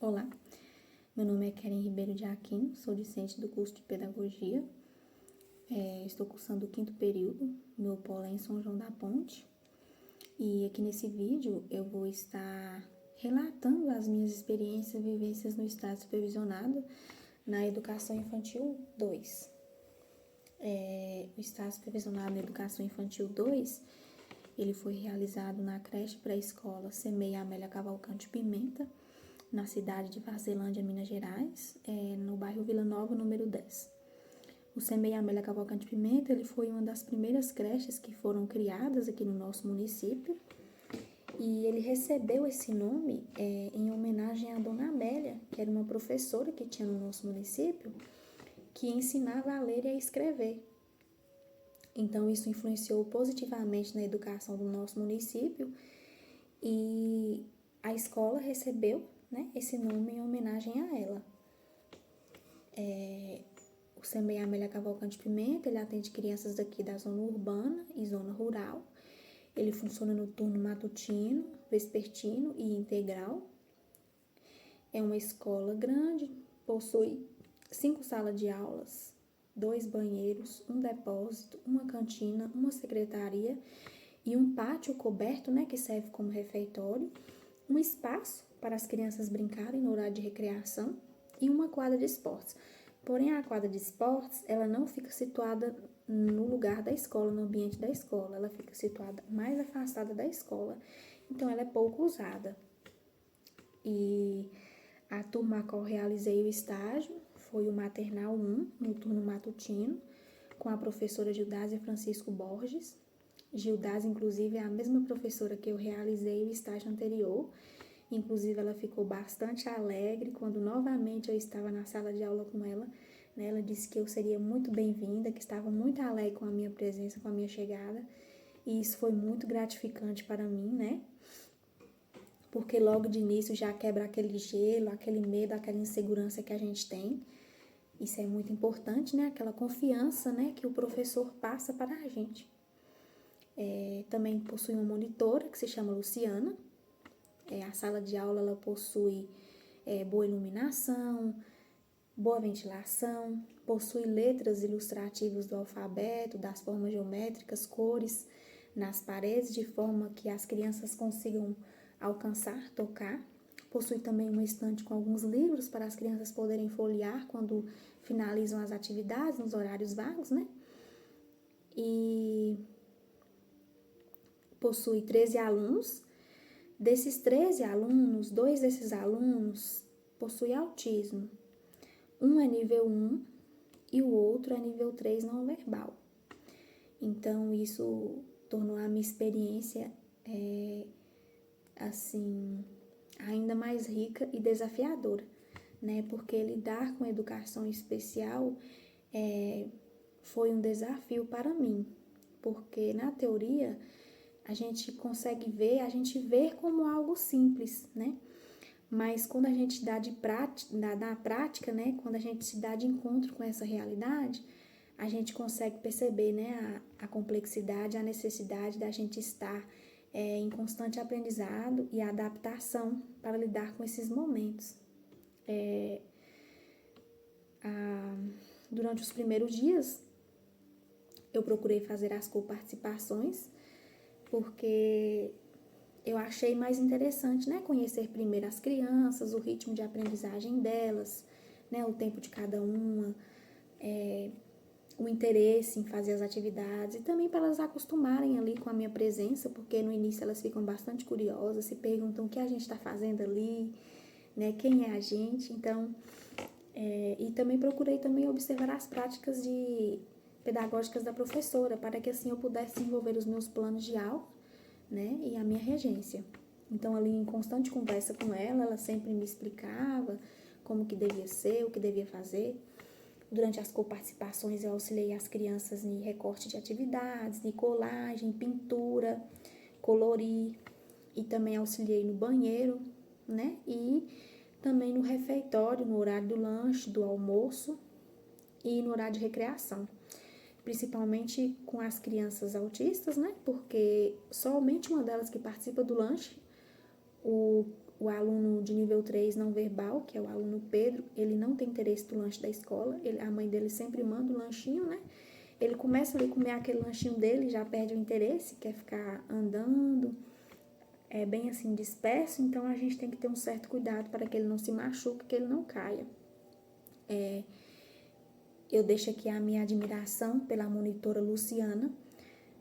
Olá, meu nome é Keren Ribeiro de Aquino, sou discente do curso de Pedagogia, estou cursando o 5º período, meu polo é em São João da Ponte, e aqui nesse vídeo eu vou estar relatando as minhas experiências e vivências no estado supervisionado na Educação Infantil 2. O estágio supervisionado na Educação Infantil 2, ele foi realizado na creche pré-escola Semeia Amélia Cavalcante Pimenta, na cidade de Varzelândia, Minas Gerais, no bairro Vila Nova, número 10. O Semeia Amélia Cavalcante Pimenta, ele foi uma das primeiras creches que foram criadas aqui no nosso município, e ele recebeu esse nome em homenagem à Dona Amélia, que era uma professora que tinha no nosso município, que ensinava a ler e a escrever. Então, isso influenciou positivamente na educação do nosso município e a escola recebeu, esse nome em homenagem a ela. O Semeia Amélia Cavalcante Pimenta, ele atende crianças daqui da zona urbana e zona rural. Ele funciona no turno matutino, vespertino e integral. É uma escola grande, possui 5 salas de aulas, 2 banheiros, um depósito, uma cantina, uma secretaria e um pátio coberto, que serve como refeitório, um espaço para as crianças brincarem no horário de recreação e uma quadra de esportes. Porém, a quadra de esportes, ela não fica situada no lugar da escola, no ambiente da escola, ela fica situada mais afastada da escola, então ela é pouco usada. E a turma a qual realizei o estágio foi o Maternal 1, no turno matutino, com a professora Gildásia Francisco Borges. Gildásia, inclusive, é a mesma professora que eu realizei o estágio anterior. Inclusive, ela ficou bastante alegre quando novamente eu estava na sala de aula com ela. Ela disse que eu seria muito bem-vinda, que estava muito alegre com a minha presença, com a minha chegada. E isso foi muito gratificante para mim, porque logo de início já quebra aquele gelo, aquele medo, aquela insegurança que a gente tem. Isso é muito importante, aquela confiança, que o professor passa para a gente. Também possui uma monitora que se chama Luciana. A sala de aula ela possui boa iluminação, boa ventilação, possui letras ilustrativas do alfabeto, das formas geométricas, cores nas paredes, de forma que as crianças consigam alcançar, tocar. Possui também uma estante com alguns livros para as crianças poderem folhear quando finalizam as atividades, nos horários vagos, E possui 13 alunos. Desses 13 alunos, 2 desses alunos possuem autismo. Um é nível 1 e o outro é nível 3 não verbal. Então, isso tornou a minha experiência, ainda mais rica e desafiadora, Porque lidar com educação especial foi um desafio para mim, porque na teoria a gente consegue ver, a gente vê como algo simples, Mas quando a gente dá na prática, quando a gente se dá de encontro com essa realidade, a gente consegue perceber, a complexidade, a necessidade da gente estar em constante aprendizado e adaptação para lidar com esses momentos. Durante os primeiros dias, eu procurei fazer as coparticipações, porque eu achei mais interessante, conhecer primeiro as crianças, o ritmo de aprendizagem delas, o tempo de cada uma, o interesse em fazer as atividades e também para elas acostumarem ali com a minha presença, porque no início elas ficam bastante curiosas, se perguntam o que a gente está fazendo ali, quem é a gente. Então, e também procurei também observar as práticas pedagógicas da professora, para que assim eu pudesse desenvolver os meus planos de aula, e a minha regência. Então, ali em constante conversa com ela, ela sempre me explicava como que devia ser, o que devia fazer. Durante as coparticipações, eu auxiliei as crianças em recorte de atividades, em colagem, pintura, colorir, e também auxiliei no banheiro, E também no refeitório, no horário do lanche, do almoço e no horário de recreação. Principalmente com as crianças autistas, porque somente uma delas que participa do lanche, o aluno de nível 3 não verbal, que é o aluno Pedro, ele não tem interesse no lanche da escola, a mãe dele sempre manda o lanchinho, né? Ele começa ali a comer aquele lanchinho dele, já perde o interesse, quer ficar andando, é bem assim disperso, então a gente tem que ter um certo cuidado para que ele não se machuque, que ele não caia. Eu deixo aqui a minha admiração pela monitora Luciana,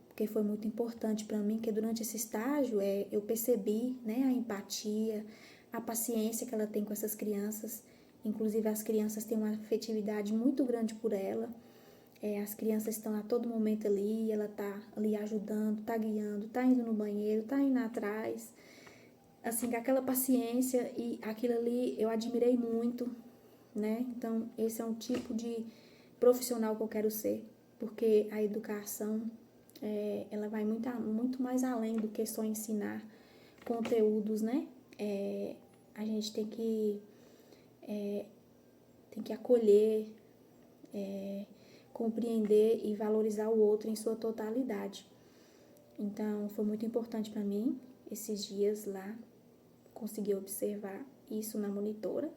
porque foi muito importante para mim, que durante esse estágio eu percebi, né, a empatia, a paciência que ela tem com essas crianças. Inclusive, as crianças têm uma afetividade muito grande por ela. As crianças estão a todo momento ali, ela tá ali ajudando, tá guiando, tá indo no banheiro, tá indo atrás. Assim, com aquela paciência, e aquilo ali eu admirei muito, né? Então, esse é um tipo de profissional que eu quero ser, porque a educação, ela vai muito mais além do que só ensinar conteúdos, né? A gente tem que acolher, compreender e valorizar o outro em sua totalidade. Então, foi muito importante para mim, esses dias lá, conseguir observar isso na monitora.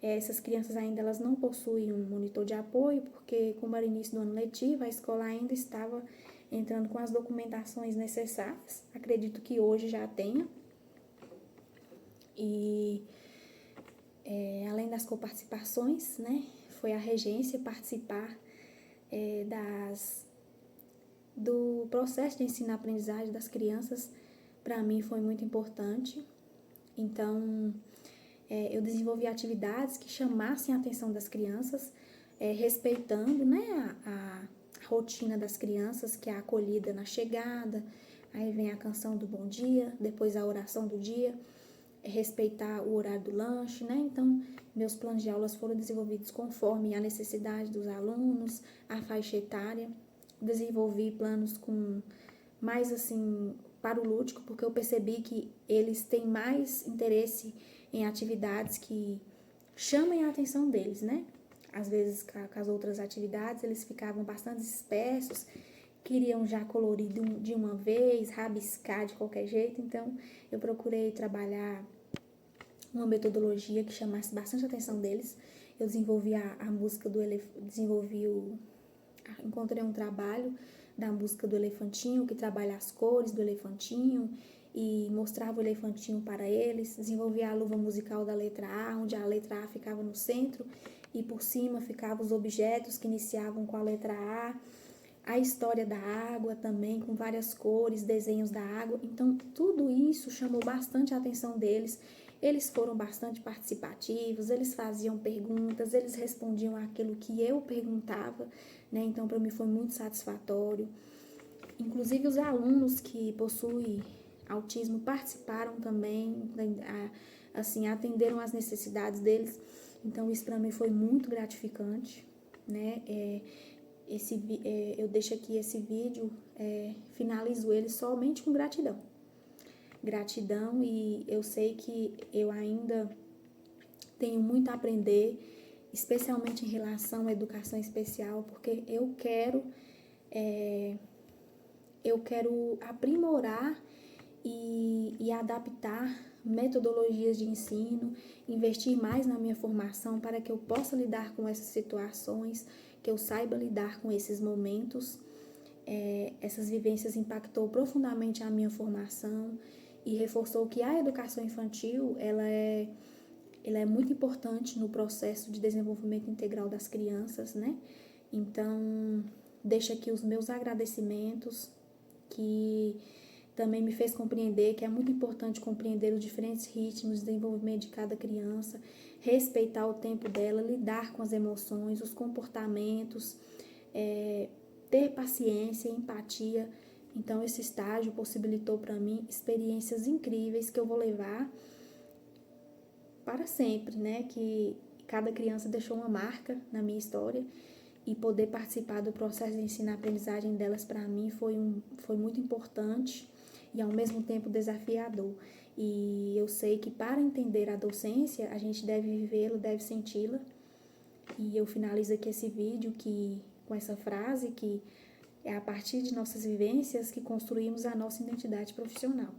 Essas crianças ainda elas não possuem um monitor de apoio, porque como era início do ano letivo, a escola ainda estava entrando com as documentações necessárias. Acredito que hoje já tenha. E além das coparticipações, né, foi a regência participar do processo de ensino-aprendizagem das crianças. Para mim foi muito importante. Então, eu desenvolvi atividades que chamassem a atenção das crianças, respeitando, né, a rotina das crianças, que é a acolhida na chegada, aí vem a canção do bom dia, depois a oração do dia, respeitar o horário do lanche, né? Então, meus planos de aulas foram desenvolvidos conforme a necessidade dos alunos, a faixa etária. Desenvolvi planos com mais assim para o lúdico, porque eu percebi que eles têm mais interesse em atividades que chamem a atenção deles, né? Às vezes, com as outras atividades, eles ficavam bastante dispersos, queriam já colorir de uma vez, rabiscar de qualquer jeito. Então, eu procurei trabalhar uma metodologia que chamasse bastante a atenção deles. Eu desenvolvi a música do encontrei um trabalho da música do elefantinho, que trabalha as cores do elefantinho e mostrava o elefantinho para eles. Desenvolvi a luva musical da letra A, onde a letra A ficava no centro e por cima ficavam os objetos que iniciavam com a letra A. A história da água também, com várias cores, desenhos da água. Então, tudo isso chamou bastante a atenção deles. Eles foram bastante participativos, eles faziam perguntas, eles respondiam aquilo que eu perguntava, né? Então, para mim foi muito satisfatório. Inclusive, os alunos que possuem autismo participaram também, assim, atenderam às necessidades deles. Então, isso para mim foi muito gratificante, né? Eu deixo aqui esse vídeo, finalizo ele somente com gratidão. Gratidão, e eu sei que eu ainda tenho muito a aprender, especialmente em relação à educação especial, porque eu quero aprimorar e adaptar metodologias de ensino, investir mais na minha formação para que eu possa lidar com essas situações, que eu saiba lidar com esses momentos. Essas vivências impactou profundamente a minha formação e reforçou que a educação infantil ela é muito importante no processo de desenvolvimento integral das crianças, né? Então, deixo aqui os meus agradecimentos, que também me fez compreender que é muito importante compreender os diferentes ritmos de desenvolvimento de cada criança, respeitar o tempo dela, lidar com as emoções, os comportamentos, ter paciência e empatia. Então, esse estágio possibilitou para mim experiências incríveis que eu vou levar para sempre, né? Que cada criança deixou uma marca na minha história, e poder participar do processo de ensino-aprendizagem delas para mim foi muito importante e ao mesmo tempo desafiador. E eu sei que para entender a docência, a gente deve vivê-la, deve senti-la. E eu finalizo aqui esse vídeo com essa frase, que é a partir de nossas vivências que construímos a nossa identidade profissional.